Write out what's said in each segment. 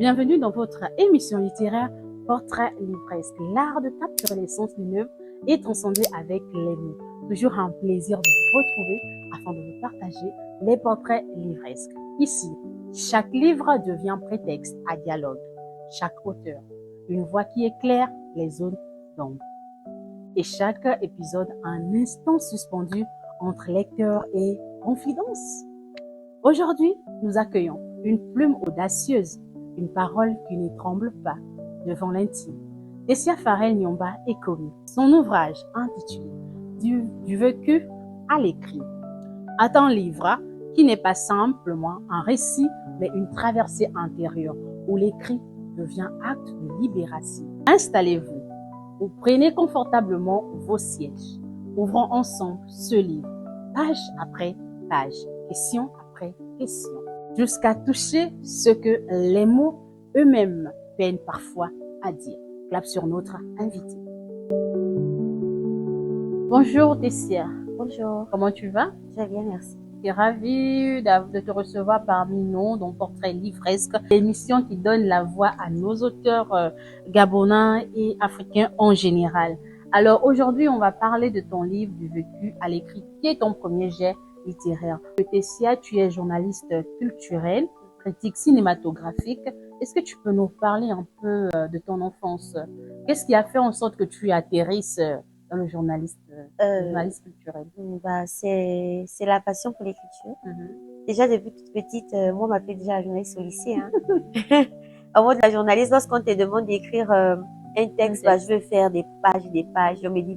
Bienvenue dans votre émission littéraire Portrait livresque. L'art de capturer l'essence d'une œuvre et transcender avec les mots. Toujours un plaisir de vous retrouver afin de vous partager les portraits livresques. Ici, chaque livre devient prétexte à dialogue. Chaque auteur, une voix qui éclaire les zones d'ombre. Et chaque épisode, un instant suspendu entre lecteur et confidence. Aujourd'hui, nous accueillons une plume audacieuse, une parole qui ne tremble pas devant l'intime. Tessia Farrell Nyomba est connue. Son ouvrage intitulé Du vécu à l'écrit est un livre qui n'est pas simplement un récit, mais une traversée intérieure où l'écrit devient acte de libération. Installez-vous ou prenez confortablement vos sièges. Ouvrons ensemble ce livre, page après page, question après question, jusqu'à toucher ce que les mots eux-mêmes peinent parfois à dire. Clap sur notre invité. Bonjour Tessia. Bonjour. Comment tu vas? Je vais bien, merci. Je suis ravie de te recevoir parmi nous dans Portrait livresque, l'émission qui donne la voix à nos auteurs gabonais et africains en général. Alors aujourd'hui, on va parler de ton livre Du vécu à l'écrit, qui est ton premier jet littéraire. Tessia, tu es journaliste culturelle, critique cinématographique. Est-ce que tu peux nous parler un peu de ton enfance? Qu'est-ce qui a fait en sorte que tu atterrisses dans le journaliste culturel? C'est la passion pour l'écriture. Déjà, depuis toute petite, moi, on m'appelait déjà journaliste au lycée. Au moment de la journaliste, lorsqu'on te demande d'écrire un texte, je veux faire des pages et des pages. Je me dis,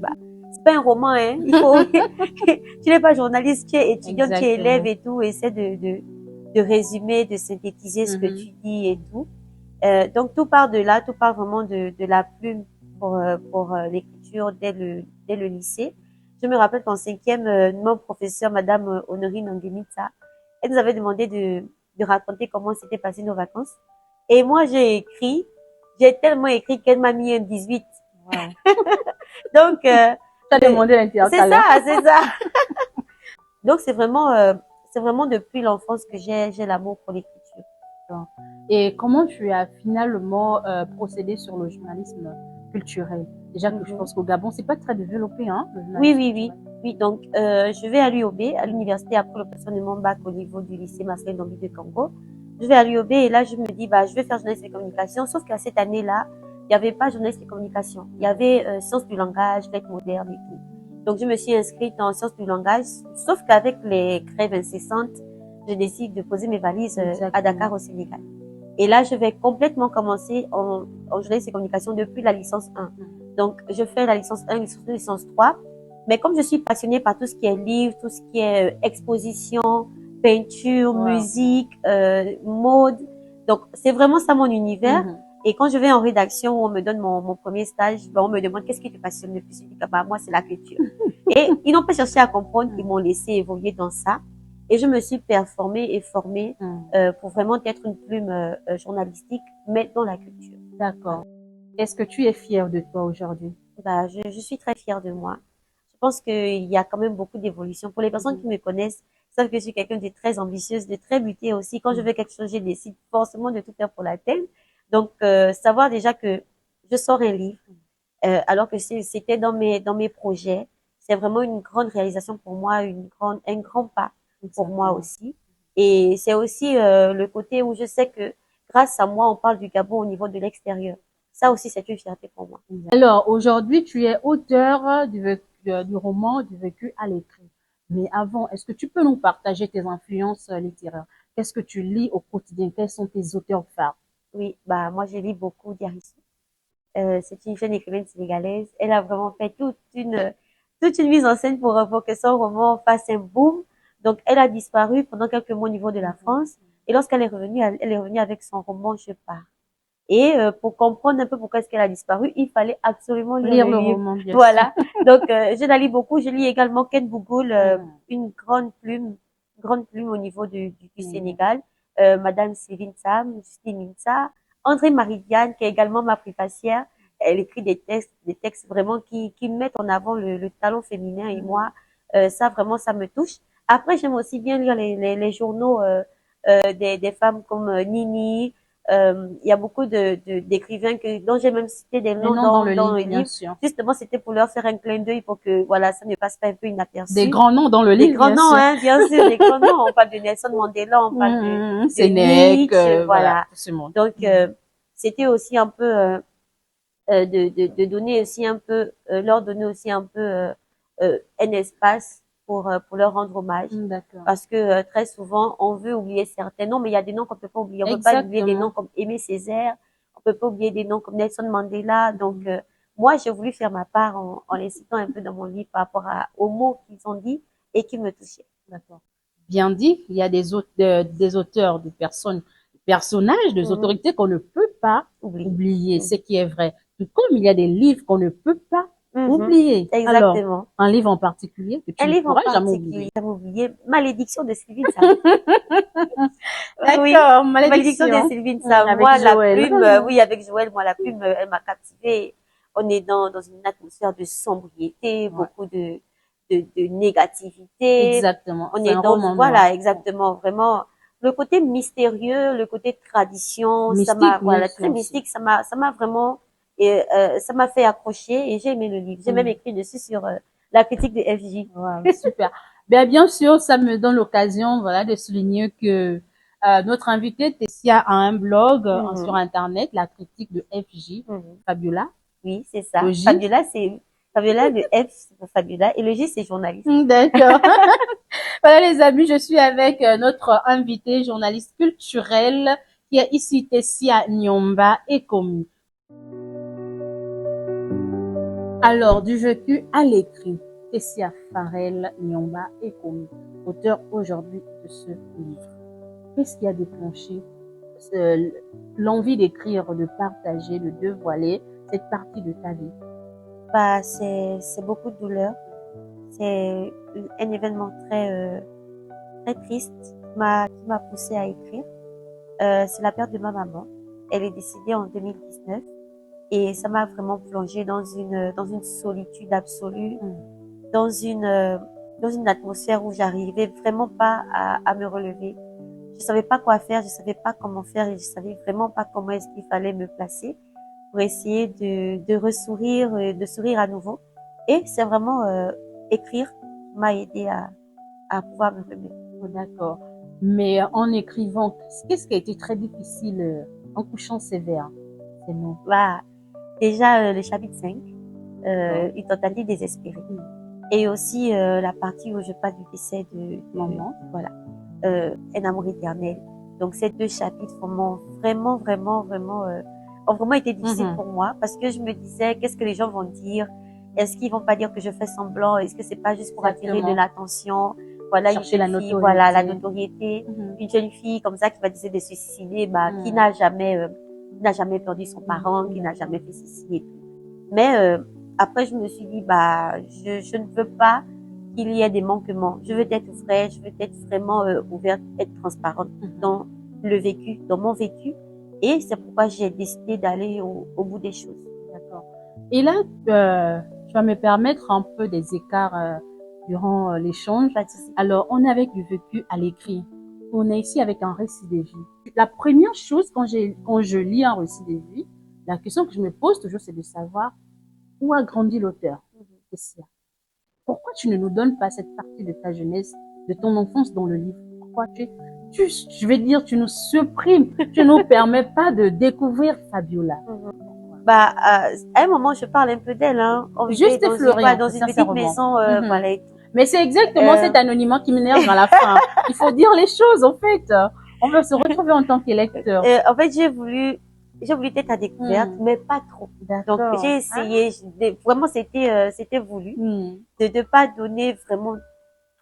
c'est pas un roman, hein. Il faut, tu n'es pas journaliste, tu es étudiant, tu es élève et tout. Essaie de résumer, de synthétiser ce que tu dis et tout. Donc, tout part de là, tout part vraiment de la plume pour l'écriture dès le lycée. Je me rappelle qu'en cinquième, mon professeur, Madame Honorine Angemitsa, elle nous avait demandé de raconter comment s'était passé nos vacances. Et moi, j'ai tellement écrit qu'elle m'a mis un 18. Wow. Donc, t'as demandé l'intercalaire. C'est ça. Donc, c'est vraiment depuis l'enfance que j'ai l'amour pour l'écriture. Et comment tu as finalement procédé sur le journalisme culturel? Déjà que je pense qu'au Gabon, c'est pas très développé, hein, le journalisme. Oui. Donc, je vais à l'UOB, à l'université, après l'obtention de mon bac au niveau du lycée Marcel Ndombi de Congo. Je vais à l'UOB et là, je me dis, je vais faire journalisme et communication. Sauf qu'à cette année-là, il n'y avait pas journalisme et communication. Il y avait sciences du langage, lettres modernes et tout. Donc, je me suis inscrite en sciences du langage. Sauf qu'avec les grèves incessantes, je décide de poser mes valises à Dakar au Sénégal. Et là, je vais complètement commencer en journalisme et communication depuis la licence 1. Donc, je fais la licence 1, licence 2, licence 3. Mais comme je suis passionnée par tout ce qui est livre, tout ce qui est exposition, peinture, musique, mode. Donc, c'est vraiment ça mon univers. Et quand je vais en rédaction, on me donne mon premier stage, on me demande qu'est-ce qui te passionne le plus. Je dis moi, c'est la culture. Et ils n'ont pas cherché à comprendre, ils m'ont laissé évoluer dans ça. Et je me suis performée et formée pour vraiment être une plume journalistique, mais dans la culture. D'accord. Est-ce que tu es fière de toi aujourd'hui? Je suis très fière de moi. Je pense qu'il y a quand même beaucoup d'évolution. Pour les personnes qui me connaissent, savent que je suis quelqu'un de très ambitieuse, de très butée aussi. Quand je veux quelque chose, je décide forcément de tout faire pour l'atteindre. Donc, savoir déjà que je sors un livre, alors que c'était dans mes projets, c'est vraiment une grande réalisation pour moi, un grand pas pour moi aussi. Et c'est aussi le côté où je sais que grâce à moi, on parle du Gabon au niveau de l'extérieur. Ça aussi, c'est une fierté pour moi. Alors, aujourd'hui, tu es auteur du roman Du vécu à l'écrit. Mais avant, est-ce que tu peux nous partager tes influences littéraires? Qu'est-ce que tu lis au quotidien? Quels sont tes auteurs phares? Oui, moi, je lis beaucoup Diarissou. C'est une jeune écrivaine sénégalaise. Elle a vraiment fait toute une mise en scène pour que son roman fasse un boom. Donc, elle a disparu pendant quelques mois au niveau de la France. Et lorsqu'elle est revenue, elle est revenue avec son roman Je pars. Et pour comprendre un peu pourquoi est-ce qu'elle a disparu, il fallait absolument lire le livre. Roman, bien voilà. Donc, je la lis beaucoup. Je lis également Ken Bougoul, une grande plume au niveau du Sénégal. Madame Sylvine Sam, Justine Minsa, André Marie-Diane, qui est également ma préfacière. Elle écrit des textes vraiment qui mettent en avant le talent féminin. Et moi, ça vraiment, ça me touche. Après, j'aime aussi bien lire les journaux des femmes comme Nini, il y a beaucoup d'écrivains dont j'ai même cité des Les noms noms dans le bien livre. sûr. Justement, c'était pour leur faire un clin d'œil pour que, voilà, ça ne passe pas un peu inaperçu. Des grands noms dans le Des livre, grands bien noms, sûr. hein, bien sûr, des grands noms. On parle de Nelson Mandela, on parle de Sénèque, Nietzsche, voilà, voilà. tout ce monde. Donc, c'était aussi un peu de donner aussi un peu, leur donner aussi un peu un espace pour leur rendre hommage. D'accord. Parce que très souvent, on veut oublier certains noms, mais il y a des noms qu'on peut pas oublier. On peut pas oublier des noms Exactement. comme Aimé Césaire, on peut pas oublier des noms comme Nelson Mandela. Donc, moi, j'ai voulu faire ma part en les citant un peu dans mon livre par rapport aux mots qu'ils ont dit et qui me touchaient. D'accord. Bien dit, il y a des auteurs, des personnages, des Mhm. autorités qu'on ne peut pas Oublier. oublier, ce qui est vrai. Tout comme il y a des livres qu'on ne peut pas Mhm. oublier. Alors, Exactement. un livre en particulier que tu Un ne livre en pourras jamais particulier, oublier. jamais oublié, Malédiction de Sylvine Sarr. Oui, D'accord, Malédiction de malédiction. Sylvine Sarr. Avec Moi, la Joël. plume, oui, avec Joël, moi, la plume, elle m'a captivée. On est dans une atmosphère de sombriété, Ouais, beaucoup de négativité. exactement. On C'est est un dans, roman noir. voilà, exactement, vraiment, le côté mystérieux, le côté tradition, ça m'a, Mystique, bien voilà, très sûr aussi. mystique, ça m'a vraiment, ça m'a fait accrocher et j'ai aimé le livre. J'ai même écrit dessus sur la critique de FJ. Wow, super. Bien sûr, ça me donne l'occasion, voilà, de souligner que notre invitée Tessia a un blog sur Mhm, Internet, la critique de FJ, mhm. Fabiola. Oui, c'est ça. Le J. Fabiola, c'est Fabiola, le F, c'est pour Fabiola, et le J, c'est journaliste. D'accord. Voilà les amis, je suis avec notre invitée journaliste culturelle qui est ici Tessia Nyomba et Komu. Alors, du vécu à l'écrit, Tessia Farel Nyomba et Komu, auteur aujourd'hui de ce livre. Qu'est-ce qui a déclenché euh, l'envie d'écrire, de partager, de dévoiler cette partie de ta vie? Bah, c'est beaucoup de douleur. C'est un événement très triste qui m'a poussé à écrire. C'est la perte de ma maman. Elle est décédée en 2019 et ça m'a vraiment plongée dans une solitude absolue, dans une atmosphère où j'arrivais vraiment pas à me relever. Je savais pas quoi faire, je savais pas comment faire et je savais vraiment pas comment est-ce qu'il fallait me placer pour essayer de ressourire, de sourire à nouveau. Et c'est vraiment écrire qui m'a aidé à pouvoir me remettre. Oh, d'accord. Mais en écrivant, qu'est-ce qui a été très difficile en couchant ces vers, ces mots? Bah, déjà, le chapitre 5, D'accord. une tentative désespérée. Mm. Et aussi la partie où je parle du décès de Maman. voilà, un amour éternel. Donc ces deux chapitres ont ont vraiment été difficiles pour moi parce que je me disais qu'est-ce que les gens vont dire? Est-ce qu'ils vont pas dire que je fais semblant? Est-ce que c'est pas juste pour attirer de Exactement. l'attention? Voilà, une Chercher la jeune fille, notoriété. voilà, la notoriété. Mhm. Une jeune fille comme ça qui va décider de se suicider, bah, Mhm. qui n'a jamais perdu son parent, qui n'a jamais fait ceci et tout. Mais après, je me suis dit, bah, je ne veux pas qu'il y ait des manquements. Je veux être vraie, je veux être vraiment ouverte, être transparente dans le vécu, dans mon vécu. Et c'est pourquoi j'ai décidé d'aller au bout des choses. D'accord. Et là, tu vas me permettre un peu des écarts durant l'échange. Pas de souci. Alors, on est avec du vécu à l'écrit. On est ici avec un récit de vie. La première chose, quand je lis un récit de vie, la question que je me pose toujours, c'est de savoir où a grandi l'auteur. Tessia. Pourquoi tu ne nous donnes pas cette partie de ta jeunesse, de ton enfance dans le livre? Pourquoi je vais dire, tu nous supprimes, tu nous permets pas de découvrir Fabiola? Bah, à un moment, je parle un peu d'elle, hein. On vivait Juste effleurer, dans une petite sincèrement. maison, voilà. Et tout. Mais c'est exactement cet anonymat qui m'énerve à la fin. Il faut dire les choses, en fait. On veut se retrouver en tant qu'électeur. En fait, j'ai voulu être à découverte, mais pas trop. Donc, j'ai essayé, vraiment, c'était voulu, de pas donner vraiment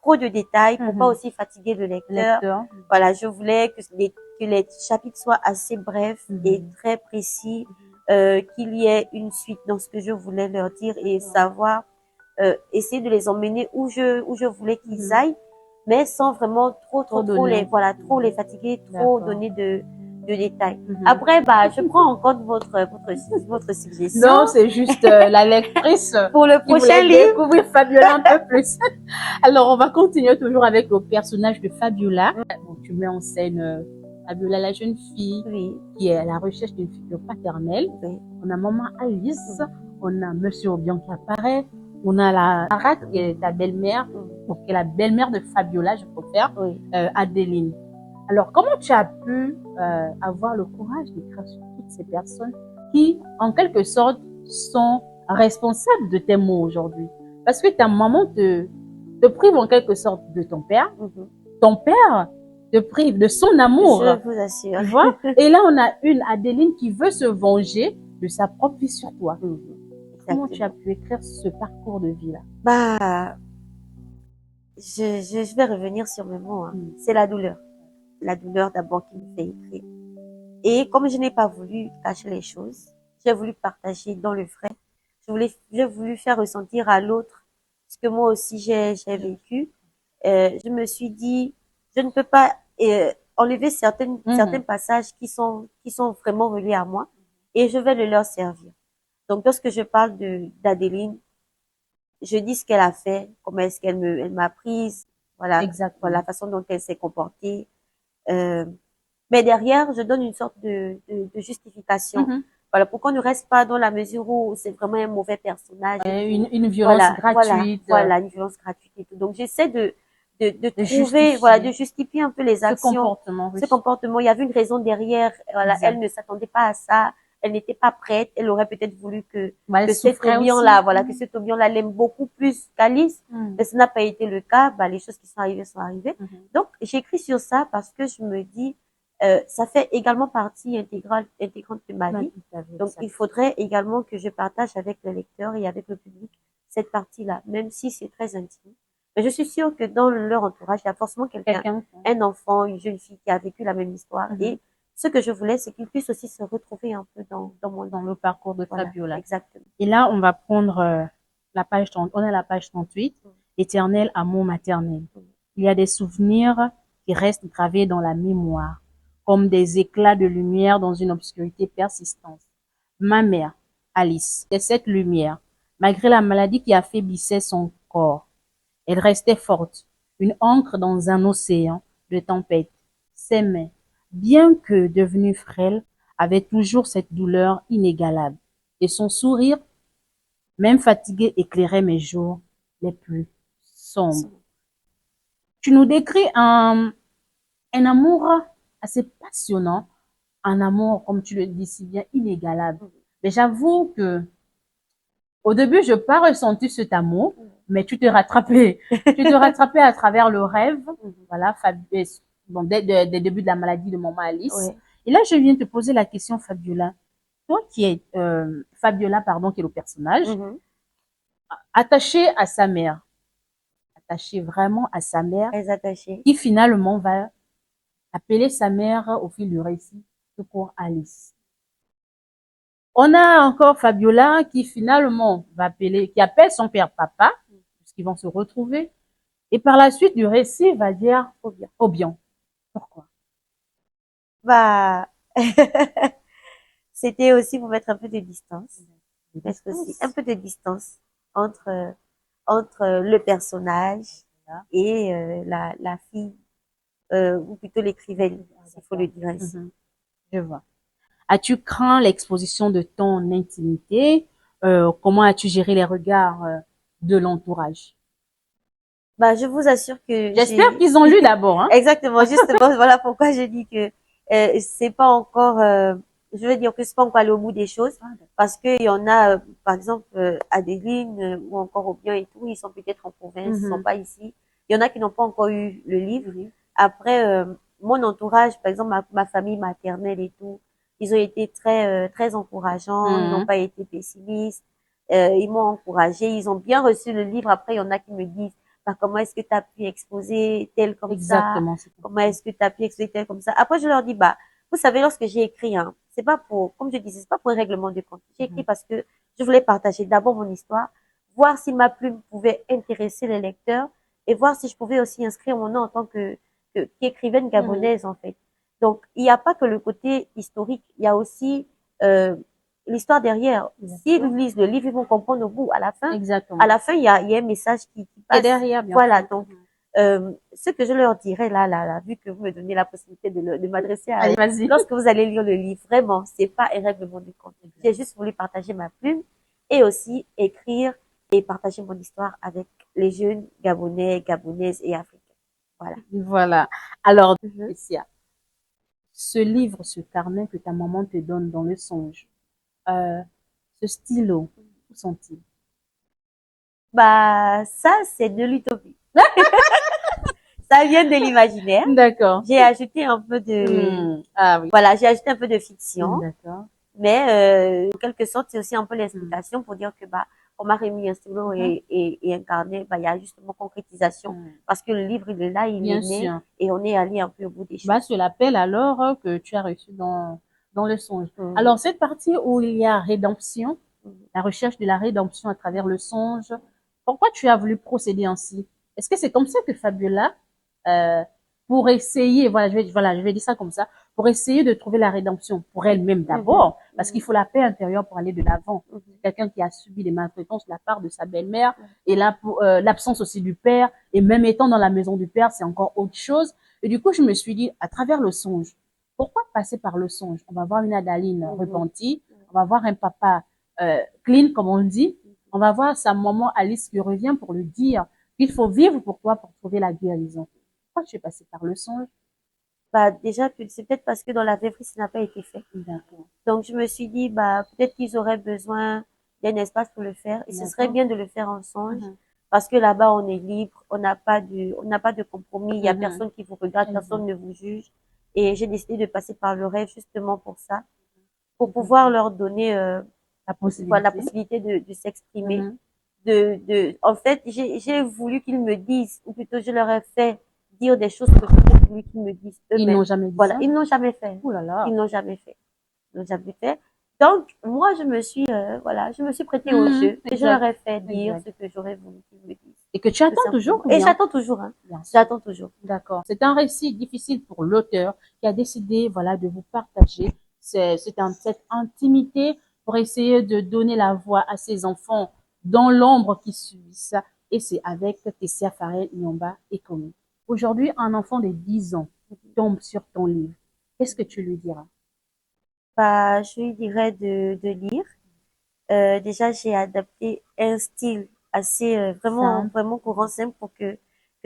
trop de détails pour pas aussi fatiguer le lecteur. Voilà, je voulais que les chapitres soient assez brefs et très précis, qu'il y ait une suite dans ce que je voulais leur dire et savoir, essayer de les emmener où je voulais qu'ils aillent, mais sans vraiment trop les fatiguer, trop donner de détails. Après, bah, je prends en compte votre suggestion. Non, c'est juste la lectrice pour le prochain livre. Découvrir Fabiola un peu plus. Alors, on va continuer toujours avec le personnage de Fabiola. Bon, tu mets en scène Fabiola, la jeune fille Oui, qui est à la recherche d'une figure paternelle. oui, On a maman Alice, on a monsieur Obian qui apparaît, on a la Arat qui est ta belle-mère, ou qui est la belle-mère de Fabiola, je préfère, oui. Adéline. Alors, comment tu as pu avoir le courage d'écrire sur toutes ces personnes qui, en quelque sorte, sont responsables de tes maux aujourd'hui? Parce que ta maman te prive en quelque sorte de ton père te prive de son amour, Je vous assure. tu vois? Et là, on a une Adéline qui veut se venger de sa propre vie sur toi. Comment tu as Exactement. pu écrire ce parcours de vie-là? Bah, je vais revenir sur mes mots. Hein. C'est la douleur. La douleur d'abord qui me fait écrire. Et comme je n'ai pas voulu cacher les choses, j'ai voulu partager dans le vrai. J'ai voulu faire ressentir à l'autre ce que moi aussi j'ai vécu. Je me suis dit, je ne peux pas enlever certains passages qui sont vraiment reliés à moi et je vais le leur servir. Donc, lorsque je parle d'Adéline, je dis ce qu'elle a fait, comment est-ce elle m'a prise, voilà, voilà, la Exactement. façon dont elle s'est comportée. Euh, mais derrière, je donne une sorte de justification. Voilà, pour qu'on ne reste pas dans la mesure où c'est vraiment un mauvais personnage et Ouais, tout. une violence Voilà, voilà, gratuite, voilà, une violence gratuite et tout. Donc, j'essaie de de trouver, voilà, de justifier justifier un peu les ce actions, comportement, oui. ce comportement. Il y avait une raison derrière. Voilà, elle Exact. ne s'attendait pas à ça. Elle n'était pas prête. Elle aurait peut-être voulu Ouais, elle que cet souffrait aussi. Obion-là, voilà, que cet Obion-là l'aime beaucoup plus qu'Alice. Mais ce n'a pas été le cas. Bah, les choses qui sont arrivées sont arrivées. Donc, j'écris sur ça parce que je me dis, ça fait également partie intégrante de ma vie. Donc, il faudrait également que je partage avec les lecteurs et avec le public cette partie-là, même si c'est très intime. Mais je suis sûre que dans leur entourage, il y a forcément quelqu'un, un enfant, une jeune fille qui a vécu la même histoire. Et ce que je voulais, c'est qu'ils puissent aussi se retrouver un peu dans le parcours de voilà, Fabiola. exactement. Et là, on va prendre la page 30. On est à la page 38. Éternel amour maternel. Il y a des souvenirs qui restent gravés dans la mémoire, comme des éclats de lumière dans une obscurité persistante. Ma mère, Alice, c'est cette lumière, malgré la maladie qui affaiblissait son corps. Elle restait forte, une ancre dans un océan de tempête. Ses mains, bien que devenues frêles, avaient toujours cette douleur inégalable. Et son sourire, même fatigué, éclairait mes jours les plus sombres. Tu nous décris un amour assez passionnant, un amour, comme tu le dis si bien, inégalable. Mais j'avoue que au début, je n'ai pas ressenti cet amour, mais tu te rattrapais. Tu te rattrapais à travers le rêve, voilà, bon, dès le début de la maladie de maman Alice. Et là, je viens te poser la question, Fabiola. Toi qui es, Fabiola, pardon, qui est le personnage, attachée à sa mère, attachée vraiment à sa mère, Très attachée. qui finalement va appeler sa mère au fil du récit pour Alice. On a encore Fabiola qui finalement va appeler, qui appelle son père papa, puisqu'ils vont se retrouver. Et par la suite du récit, va dire Obian. Pourquoi? Bah, c'était aussi pour mettre un peu de distance. Mettre aussi un peu de distance entre, entre le personnage et la fille, ou plutôt l'écrivaine, s'il faut le dire ainsi. Je vois. As-tu craint l'exposition de ton intimité? Comment as-tu géré les regards de l'entourage? Bah, je vous assure que J'espère qu'ils ont lu d'abord. Hein? Exactement, justement, voilà pourquoi je dis que c'est pas encore, je veux dire que c'est pas encore allé au bout des choses, parce que il y en a, par exemple, Adéline ou encore Obion et tout, ils sont peut-être en province, ils sont pas ici. Il y en a qui n'ont pas encore eu le livre. Après, mon entourage, par exemple, ma famille maternelle et tout, ils ont été très encourageants, ils n'ont pas été pessimistes, ils m'ont encouragé, ils ont bien reçu le livre. Après, il y en a qui me disent, bah, comment est-ce que tu as pu exposer tel comme Exactement. ça? Comment est-ce que tu as pu exposer tel comme ça? Après, je leur dis, bah, vous savez, lorsque j'ai écrit, hein, c'est pas pour, comme je disais, c'est pas pour un règlement de compte. J'ai écrit parce que je voulais partager d'abord mon histoire, voir si ma plume pouvait intéresser les lecteurs et voir si je pouvais aussi inscrire mon nom en tant qu'écrivaine gabonaise, en fait. Donc, il n'y a pas que le côté historique, il y a aussi, l'histoire derrière. S'ils lisent le livre, ils vont comprendre au bout, à la fin. Exactement. À la fin, il y a un message qui passe. Et derrière, bien voilà. sûr. Donc, Ce que je leur dirais là, vu que vous me donnez la possibilité de m'adresser à Allez, eux, vas-y. lorsque vous allez lire le livre, vraiment, c'est pas un règlement du compte. J'ai juste voulu partager ma plume et aussi écrire et partager mon histoire avec les jeunes Gabonais, Gabonaises et Africains. Voilà. Voilà. Alors, Mhm. Tessia, ce livre, ce carnet que ta maman te donne dans le songe, euh, ce stylo, où sont-ils? Bah, ça, c'est de l'utopie. Ça vient de l'imaginaire. D'accord. J'ai ajouté un peu de, Ah oui. voilà, j'ai ajouté un peu de fiction. D'accord. Mais en quelque sorte, c'est aussi un peu Mm. l'explication pour dire que bah, on m'a remis un stylo Mhm. et un carnet, bah, il y a justement concrétisation. Mm. Parce que le livre, il est là, il est Bien né sûr. et on est allé un peu au bout des Bah, choses. c'est l'appel alors que tu as reçu dans le songe. Mhm. Alors, cette partie où il y a rédemption, Mhm. la recherche de la rédemption à travers le songe, pourquoi tu as voulu procéder ainsi? Est-ce que c'est comme ça que Fabiola, euh, pour essayer, voilà, je vais dire ça comme ça, pour essayer de trouver la rédemption pour elle-même Mhm. d'abord, parce qu'il faut la paix intérieure pour aller de l'avant. Mhm. Quelqu'un qui a subi des maltraitances de la part de sa belle-mère Mhm. et là, l'absence aussi du père, et même étant dans la maison du père, c'est encore autre chose. Et du coup, je me suis dit, à travers le songe, pourquoi passer par le songe? On va voir une Adaline Mhm. repentie, on va voir un papa clean, comme on dit, on va voir sa maman Alice qui revient pour lui dire qu'il faut vivre pour toi pour trouver la guérison. Pourquoi tu es passé par le songe? Bah, déjà, c'est peut-être parce que dans la vraie vie, ça n'a pas été fait. D'accord, Donc, je me suis dit, bah, peut-être qu'ils auraient besoin d'un espace pour le faire. Et ce serait d'accord. bien de le faire en songe. Mhm. Parce que là-bas, on est libre. On n'a pas de compromis. Il y a Mhm. personne qui vous regarde. Personne Exact. ne vous juge. Et j'ai décidé de passer par le rêve justement pour ça. Pour pouvoir D'accord. leur donner, La voilà, la possibilité. possibilité de s'exprimer. Mhm. En fait, j'ai voulu qu'ils me disent, ou plutôt je leur ai fait dire des choses que j'ai voulu qu'ils me disent Ils n'ont eux-mêmes. jamais dit Voilà. ça? Ils n'ont jamais fait. Ouh là là. Ils n'ont jamais fait. Ils n'ont jamais fait. Donc, moi, voilà, je me suis prêtée au Mhm. jeu et je leur Exact. ai fait dire Exact. ce que j'aurais voulu qu'ils me disent. Et que tu Tout attends toujours simplement. ou Et bien? j'attends toujours, hein. Bien sûr. J'attends toujours. D'accord. C'est un récit difficile pour l'auteur qui a décidé, voilà, de vous partager cette intimité pour essayer de donner la voix à ses enfants dans l'ombre qui subissent. Et c'est avec Tessia Farel Nyomba et Komi. Aujourd'hui, un enfant de 10 ans tombe sur ton livre. Qu'est-ce que tu lui diras? Bah, je lui dirais de lire. Déjà, j'ai adapté un style assez, vraiment, Simple. vraiment courant, simple pour que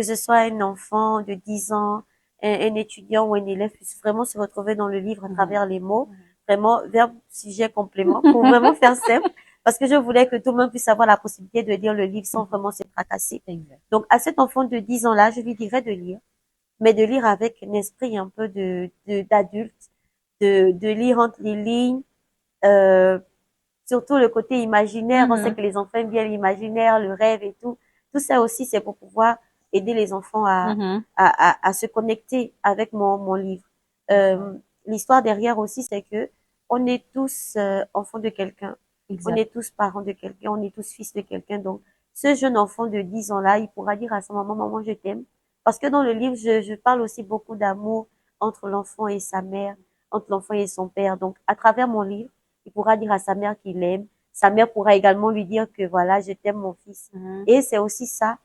ce soit un enfant de 10 ans, un étudiant ou un élève puisse vraiment se retrouver dans le livre à Mhm. travers les mots, vraiment, verbe, sujet, complément, pour vraiment faire simple. Parce que je voulais que tout le monde puisse avoir la possibilité de lire le livre sans vraiment se tracasser. Exact. Donc, à cet enfant de 10 ans-là, je lui dirais de lire, mais de lire avec un esprit un peu d'adulte, de lire entre les lignes, euh, surtout le côté imaginaire. On sait Mhm. que les enfants aiment bien l'imaginaire, le rêve et tout. Tout ça aussi, c'est pour pouvoir aider les enfants Mhm. à se connecter avec mon livre. D'accord. Euh, L'histoire derrière aussi, c'est que on est tous enfants de quelqu'un. On Exact. est tous parents de quelqu'un. On est tous fils de quelqu'un. Donc, ce jeune enfant de 10 ans-là, il pourra dire à sa maman, maman, je t'aime. Parce que dans le livre, je parle aussi beaucoup d'amour entre l'enfant et sa mère, entre l'enfant et son père. Donc, à travers mon livre, il pourra dire à sa mère qu'il l'aime. Sa mère pourra également lui dire que voilà, je t'aime mon fils. Mhm. Et c'est aussi ça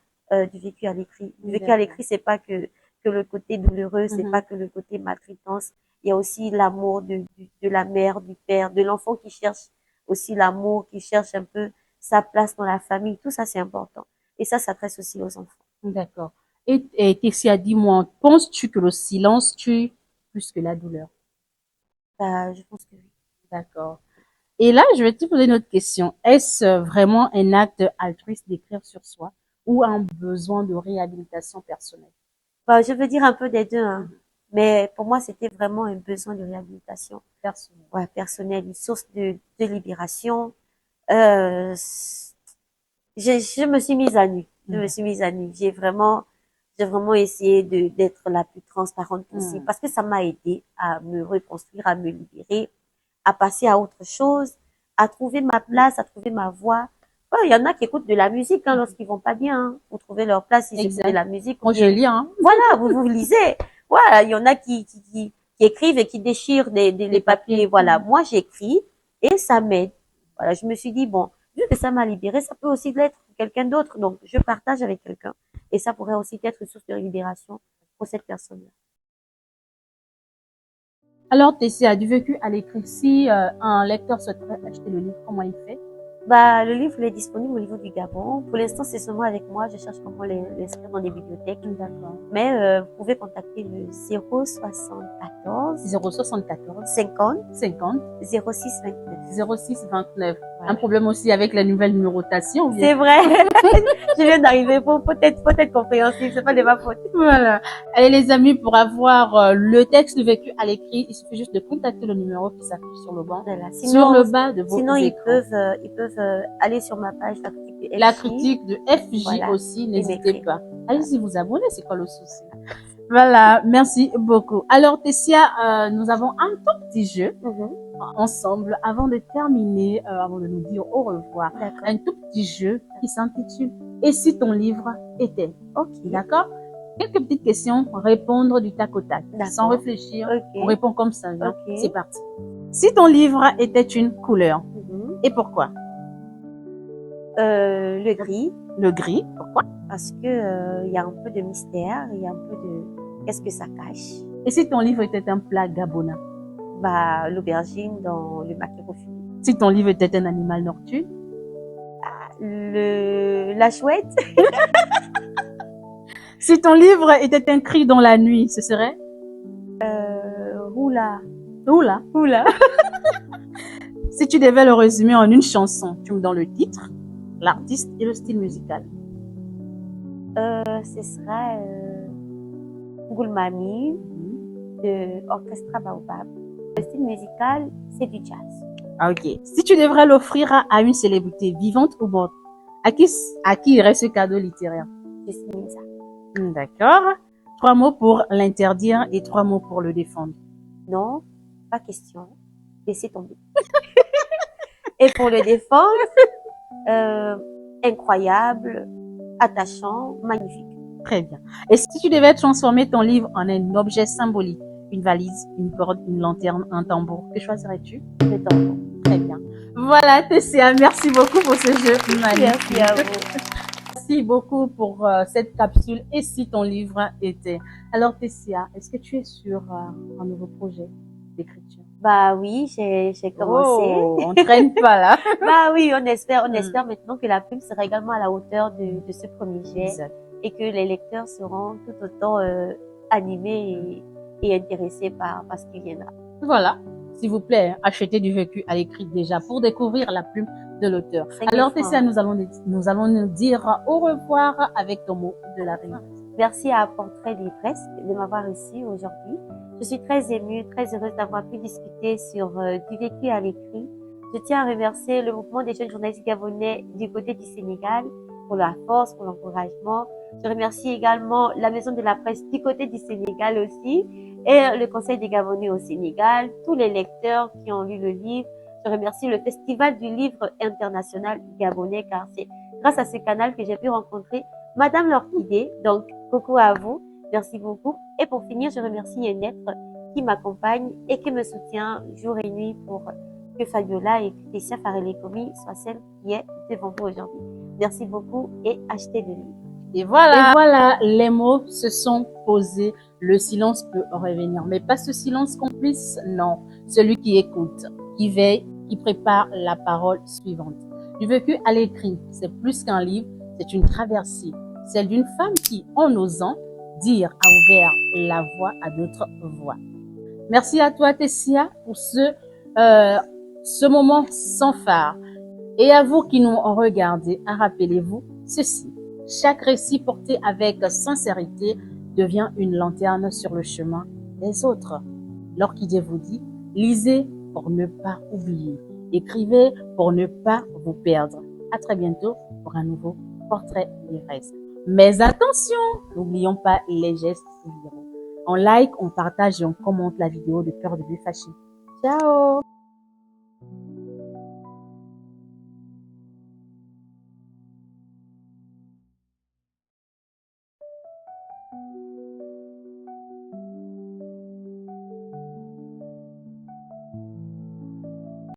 du vécu à l'écrit. Du vécu à D'accord. l'écrit, c'est pas que le côté douloureux, c'est pas Mhm. que le côté maltraitance. Il y a aussi l'amour de la mère, du père, de l'enfant qui cherche aussi l'amour, qui cherche un peu sa place dans la famille. Tout ça, c'est important. Et ça s'adresse aussi aux enfants. D'accord. Et Tessia, dis-moi, penses-tu que le silence tue plus que la douleur? Bah, je pense que oui. D'accord. Et là, je vais te poser une autre question. Est-ce vraiment un acte altruiste d'écrire sur soi ou un besoin de réhabilitation personnelle? Bah, je veux dire un peu des deux, hein. Mhm. Mais pour moi, c'était vraiment un besoin de réhabilitation. Personnelle. Ouais, personnelle, une source de libération. Euh, je me suis mise à nu. Je me Mhm. suis mise à nu. J'ai vraiment essayé d'être la plus transparente possible Mhm. parce que ça m'a aidé à me reconstruire, à me libérer, à passer à autre chose, à trouver ma place, à trouver ma voix. Ouais, il y en a qui écoutent de la musique hein, lorsqu'ils vont pas bien, hein, pour trouver leur place, ils écoutent de Exact. la musique ou Moi, je bien, lis, hein. voilà, vous lisez. Voilà, il y en a qui écrivent et qui déchirent Les les papiers. papiers. Voilà, Mhm. moi j'écris et ça m'aide. Voilà, je me suis dit, bon, vu que ça m'a libéré, ça peut aussi l'être pour quelqu'un d'autre. Donc, je partage avec quelqu'un. Et ça pourrait aussi être une source de libération pour cette personne-là. Alors, Tessia, du vécu à l'écrit, si un lecteur souhaiterait acheter le livre, comment il fait? Bah, le livre il est disponible au niveau du Gabon. Pour l'instant, c'est seulement avec moi. Je cherche comment l'inscrire dans des bibliothèques. D'accord. Mais vous pouvez contacter le 074 074 50 50 06 29. 06 29. Voilà. Un problème aussi avec la nouvelle numérotation. Bien. C'est vrai. Je viens d'arriver. Faut être compréhensible. C'est pas de ma faute. Voilà. Allez les amis, pour avoir le texte du vécu à l'écrit, il suffit juste de contacter le numéro qui s'affiche sur le banc, Voilà. sur le bas de vos Sinon, écrans. ils peuvent aller sur ma page, la critique de FJ. La critique de FJ Voilà. aussi, n'hésitez m'écrire. pas. Allez-y vous abonner, c'est quoi le souci? Voilà, merci beaucoup. Alors Tessia, nous avons un tout petit jeu ensemble avant de terminer, avant de nous dire au revoir. D'accord. Un tout petit jeu qui s'intitule Et si ton livre était? Ok. D'accord? Quelques petites questions, répondre du tac au tac, D'accord. sans réfléchir. Ok. On répond comme ça. Hein? Ok. C'est parti. Si ton livre était une couleur, et pourquoi? Le gris. Le gris, pourquoi? Parce que y a un peu de mystère, il y a un peu de qu'est-ce que ça cache. Et si ton livre était un plat gabonais? Bah, l'aubergine dans le maquereau fumé. Si ton livre était un animal nocturne? La chouette. Si ton livre était un cri dans la nuit, ce serait? Oula. Oula. Oula. Si tu devais le résumer en une chanson, tu me donnes le titre, l'artiste et le style musical. Ce serait Goulmami de Orchestra Baobab. Le style musical, c'est du jazz. Ok. Si tu devrais l'offrir à une célébrité vivante ou morte, à qui irait ce cadeau littéraire? Je signe ça. D'accord. 3 mots pour l'interdire et 3 mots pour le défendre. Non, pas question. Laissez tomber. Et pour le défendre, incroyable, attachant, magnifique. Très bien. Et si tu devais transformer ton livre en un objet symbolique, une valise, une corde, une lanterne, un tambour, que choisirais-tu? Le tambour. Très bien. Voilà, Tessia, merci beaucoup pour ce jeu magnifique. Merci à vous. Merci beaucoup pour cette capsule. Et si ton livre était? Alors, Tessia, est-ce que tu es sur un nouveau projet d'écriture? Bah oui, j'ai commencé. Oh, on traîne pas là. Bah oui, on espère maintenant que la plume sera également à la hauteur de ce premier jet. Exact. Et que les lecteurs seront tout autant animés et intéressés par ce qui viendra. Voilà. S'il vous plaît, achetez du vécu à l'écrit déjà pour découvrir la plume de l'auteur. Alors, Tessia, nous allons nous dire au revoir avec ton mot de la fin. Merci à Portrait Livresque de m'avoir reçu aujourd'hui. Je suis très émue, très heureuse d'avoir pu discuter sur du vécu à l'écrit. Je tiens à remercier le mouvement des jeunes journalistes gabonais du côté du Sénégal pour la force, pour l'encouragement. Je remercie également la Maison de la Presse du côté du Sénégal aussi et le Conseil des Gabonais au Sénégal, tous les lecteurs qui ont lu le livre. Je remercie le Festival du Livre International Gabonais car c'est grâce à ce canal que j'ai pu rencontrer Madame l'Orchidée. Donc, coucou à vous. Merci beaucoup. Et pour finir, je remercie un être qui m'accompagne et qui me soutient jour et nuit pour que Fabiola et Tessia Farelekomi soient celles qui est devant vous aujourd'hui. Merci beaucoup et achetez le livre. Et voilà, les mots se sont posés. Le silence peut revenir, mais pas ce silence complice, non. Celui qui écoute, qui veille, qui prépare la parole suivante. Du vécu à l'écrit, c'est plus qu'un livre, c'est une traversée. Celle d'une femme qui, en osant dire, a ouvert la voie à d'autres voix. Merci à toi, Tessia, pour ce moment sans phare. Et à vous qui nous regardez, rappelez-vous ceci. Chaque récit porté avec sincérité devient une lanterne sur le chemin des autres. L'Orchidée vous dit, lisez pour ne pas oublier. Écrivez pour ne pas vous perdre. À très bientôt pour un nouveau portrait livresque. Mais attention, n'oublions pas les gestes viraux. On like, on partage et on commente la vidéo de Cœur de Bulle Fâché. Ciao!